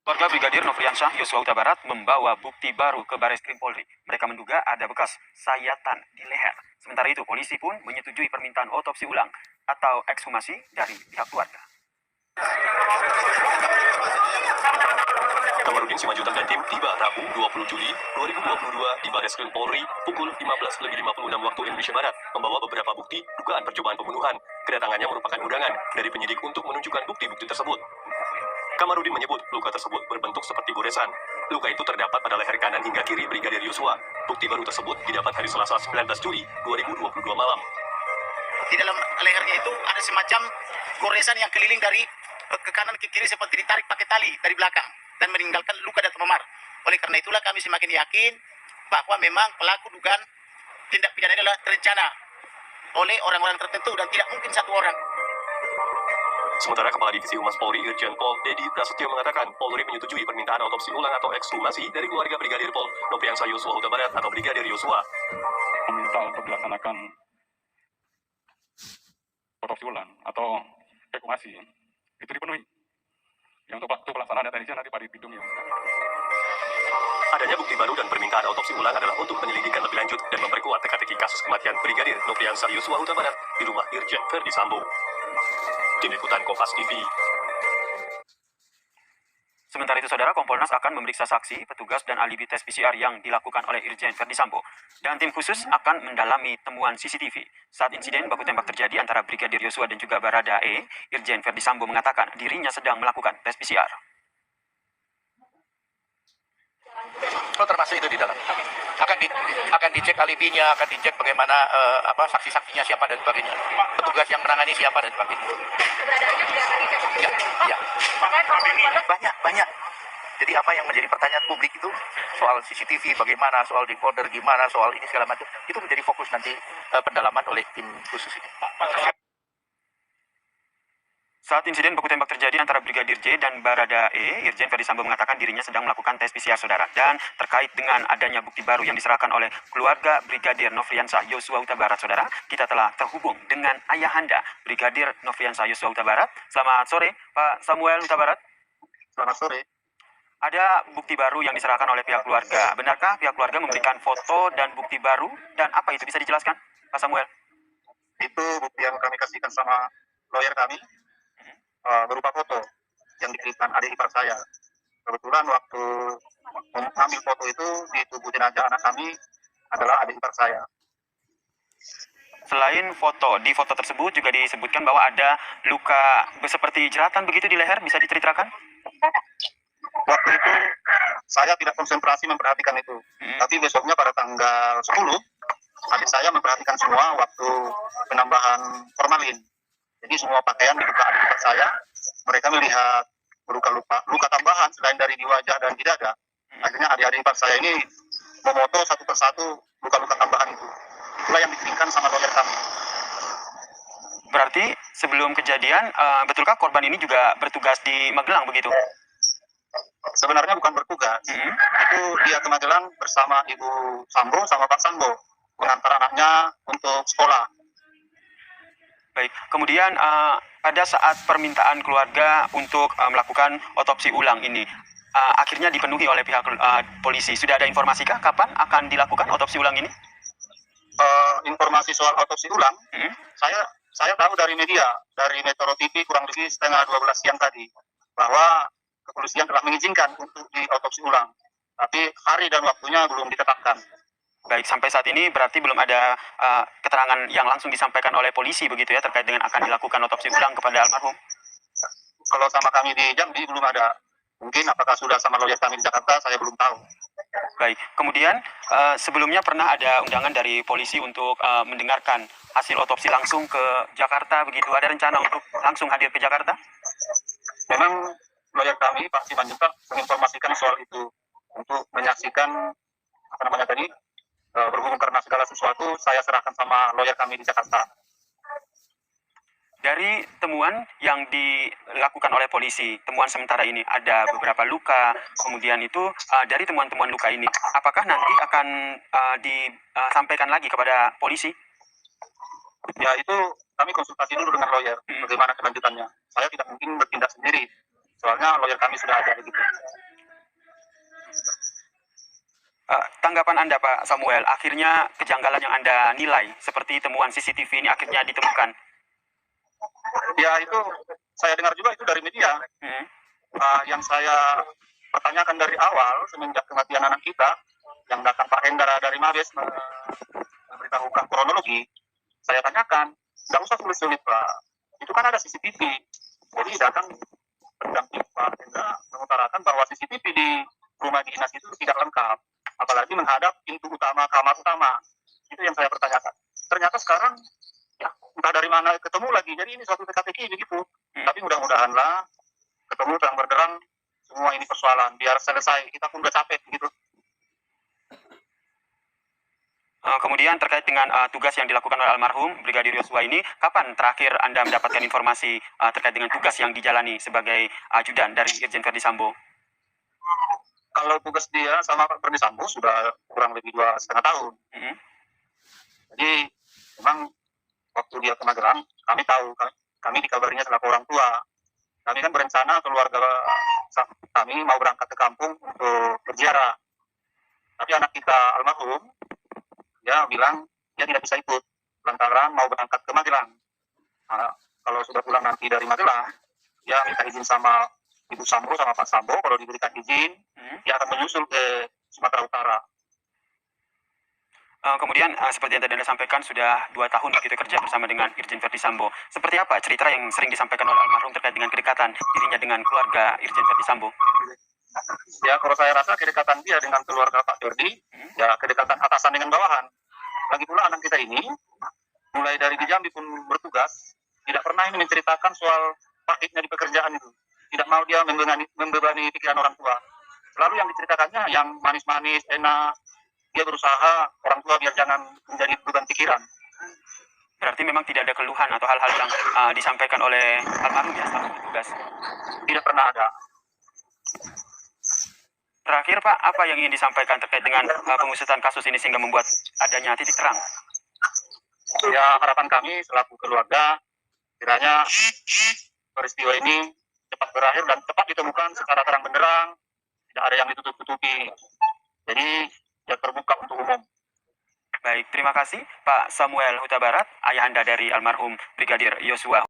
Keluarga Brigadir Nofriansyah Yosua Huta Barat membawa bukti baru ke Bareskrim Polri. Mereka menduga ada bekas sayatan di leher. Sementara itu, polisi pun menyetujui permintaan otopsi ulang atau ekshumasi dari pihak keluarga. Kamarudin Simanjuntak dan tim tiba Rabu 20 Juli 2022 di Bareskrim Polri pukul 15.56 waktu Indonesia Barat membawa beberapa bukti dugaan percobaan pembunuhan. Kedatangannya merupakan undangan dari penyidik untuk menunjukkan bukti-bukti tersebut. Kamarudin menyebut luka tersebut berbentuk seperti goresan. Luka itu terdapat pada leher kanan hingga kiri Brigadir Yosua. Bukti baru tersebut didapat hari Selasa 19 Juli 2022 malam. Di dalam lehernya itu ada semacam goresan yang keliling dari ke kanan ke kiri seperti ditarik pakai tali dari belakang dan meninggalkan luka dan memar. Oleh karena itulah kami semakin yakin bahwa memang pelaku dugaan tindak pidana adalah terencana oleh orang-orang tertentu dan tidak mungkin satu orang. Sementara Kepala Divisi Humas Polri Irjen Pol Dedi Prasetyo mengatakan Polri menyetujui permintaan otopsi ulang atau ekshumasi dari keluarga Brigadir Pol Nofriansyah Yosua Huta Barat atau Brigadir Yosua. Meminta untuk dilaksanakan otopsi ulang atau ekshumasi itu dipenuhi. Yang untuk waktu pelaksanaannya teknisnya nanti Pak Dipidum ya. Adanya bukti baru dan permintaan otopsi ulang adalah untuk penyelidikan lebih lanjut dan memperkuat teka-teki kasus kematian Brigadir Nofriansyah Yosua Huta Barat di rumah Irjen Verdi Sambo. Tim Liputan Kompas TV. Sementara itu, Saudara, Kompolnas akan memeriksa saksi, petugas, dan alibi tes PCR yang dilakukan oleh Irjen Verdi Sambo. Dan tim khusus akan mendalami temuan CCTV. Saat insiden baku tembak terjadi antara Brigadir Yosua dan juga Baradae, Irjen Verdi Sambo mengatakan dirinya sedang melakukan tes PCR. Oh, termasuk itu di dalam. Akan dicek alibinya, akan dicek bagaimana saksi-saksinya siapa dan sebagainya. Petugas yang menangani siapa dan sebagainya. Ya. Banyak. Jadi apa yang menjadi pertanyaan publik itu soal CCTV bagaimana, soal decoder gimana, soal ini segala macam itu menjadi fokus nanti pendalaman oleh tim khusus ini. Saat insiden baku tembak terjadi antara Brigadir J dan Baradae, Irjen Verdi Sambo mengatakan dirinya sedang melakukan tes PCR, Saudara. Dan terkait dengan adanya bukti baru yang diserahkan oleh keluarga Brigadir Nofriansyah Yosua Huta Barat, Saudara, kita telah terhubung dengan ayahanda Brigadir Nofriansyah Yosua Huta Barat. Selamat sore, Pak Samuel Huta Barat. Selamat sore. Ada bukti baru yang diserahkan oleh pihak keluarga. Benarkah pihak keluarga memberikan foto dan bukti baru? Dan apa itu, bisa dijelaskan, Pak Samuel? Itu bukti yang kami kasihkan sama lawyer kami. Berupa foto yang dikirimkan adik ipar saya. Kebetulan waktu mengambil foto itu di tubuh jenazah anak kami adalah adik ipar saya. Selain foto, di foto tersebut juga disebutkan bahwa ada luka seperti jeratan begitu di leher, bisa diceritakan? Waktu itu saya tidak konsentrasi memperhatikan itu. Tapi besoknya pada tanggal 10, adik saya memperhatikan semua waktu penambahan formalin. Jadi semua pakaian dibuka adik ipar saya, mereka melihat luka tambahan selain dari di wajah dan di dada. Akhirnya adik-adik ipar saya ini memoto satu persatu luka-luka tambahan itu. Itulah yang dikirimkan sama lawyer kami. Berarti sebelum kejadian, betulkah korban ini juga bertugas di Magelang begitu? Sebenarnya bukan bertugas. Itu dia ke Magelang bersama Ibu Sambo sama Pak Sambo mengantar anaknya untuk sekolah. Baik, kemudian pada saat permintaan keluarga untuk melakukan otopsi ulang ini, akhirnya dipenuhi oleh pihak polisi. Sudah ada informasikah kapan akan dilakukan otopsi ulang ini? Informasi soal otopsi ulang, saya tahu dari media, dari Metro TV kurang lebih setengah 12 siang tadi, bahwa kepolisian telah mengizinkan untuk diotopsi ulang. Tapi hari dan waktunya belum ditetapkan. Baik, sampai saat ini berarti belum ada keterangan yang langsung disampaikan oleh polisi begitu ya, terkait dengan akan dilakukan otopsi ulang kepada almarhum? Kalau sama kami di Jambi belum ada. Mungkin apakah sudah sama lawyer kami di Jakarta, saya belum tahu. Baik, kemudian sebelumnya pernah ada undangan dari polisi untuk mendengarkan hasil otopsi langsung ke Jakarta begitu. Ada rencana untuk langsung hadir ke Jakarta? Memang lawyer kami Pak Simanjuntak menginformasikan soal itu untuk menyaksikan berhubung karena segala sesuatu saya serahkan sama lawyer kami di Jakarta. Dari temuan yang dilakukan oleh polisi, temuan sementara ini ada beberapa luka, kemudian itu dari temuan-temuan luka ini, apakah nanti akan disampaikan lagi kepada polisi? Ya itu kami konsultasi dulu dengan lawyer, bagaimana kelanjutannya. Saya tidak mungkin bertindak sendiri. Soalnya lawyer kami sudah ada begitu. Tanggapan Anda Pak Samuel, akhirnya kejanggalan yang Anda nilai seperti temuan CCTV ini akhirnya ditemukan. Ya itu saya dengar juga itu dari media. Yang saya pertanyakan dari awal semenjak kematian anak kita, yang datang Pak Hendra dari Mabes memberitahukan kronologi, saya tanyakan, nggak usah sulit-sulit Pak, itu kan ada CCTV. Jadi datang pendamping Pak Hendra mengutarakan bahwa CCTV di rumah dinas itu tidak lengkap, apalagi menghadap pintu utama, kamar utama. Itu yang saya pertanyakan. Ternyata sekarang ya entah dari mana ketemu lagi, jadi ini suatu teka-teki begitu. Tapi mudah-mudahan lah ketemu terang berderang semua ini persoalan biar selesai, kita pun udah capek gitu. Kemudian terkait dengan tugas yang dilakukan oleh almarhum Brigadir Yosua ini, kapan terakhir Anda mendapatkan informasi terkait dengan tugas yang dijalani sebagai ajudan dari Irjen Ferdisambo? Kalau tugas dia sama Pak Ferdisambo sudah kurang lebih 2,5 tahun. Jadi memang waktu dia ke Magelang, kami tahu, kami dikabarinya selaku orang tua. Kami kan berencana keluarga kami mau berangkat ke kampung untuk berziarah. Tapi anak kita almarhum, dia bilang dia tidak bisa ikut lantaran mau berangkat ke Magelang. Nah, kalau sudah pulang nanti dari Magelang, dia minta izin sama Ibu Sambo sama Pak Sambo. Kalau diberikan izin, dia akan menyusul ke Sumatera Utara. Kemudian seperti yang tadi Anda sampaikan sudah 2 tahun begitu kerja bersama dengan Irjen Ferdisambo. Seperti apa cerita yang sering disampaikan oleh almarhum terkait dengan kedekatan dirinya dengan keluarga Irjen Ferdisambo? Ya kalau saya rasa kedekatan dia dengan keluarga Pak Ferdi, ya kedekatan atasan dengan bawahan. Lagi pula anak kita ini, mulai dari di Jambi pun bertugas, tidak pernah ini menceritakan soal pahitnya di pekerjaan itu. Tidak mau dia membebani pikiran orang tua. Selalu yang diceritakannya yang manis-manis, enak. Dia berusaha orang tua biar jangan menjadi beban pikiran. Berarti memang tidak ada keluhan atau hal-hal yang disampaikan oleh almarhum ya selama bertugas? Tidak pernah ada. Terakhir Pak, apa yang ingin disampaikan terkait dengan pengusutan kasus ini sehingga membuat adanya titik terang? Ya harapan kami selaku keluarga, kiranya peristiwa ini cepat berakhir dan cepat ditemukan secara terang benderang, tidak ada yang ditutup-tutupi. Jadi ya terbuka untuk umum. Baik, terima kasih Pak Samuel Huta Barat, ayahanda dari almarhum Brigadir Yosua.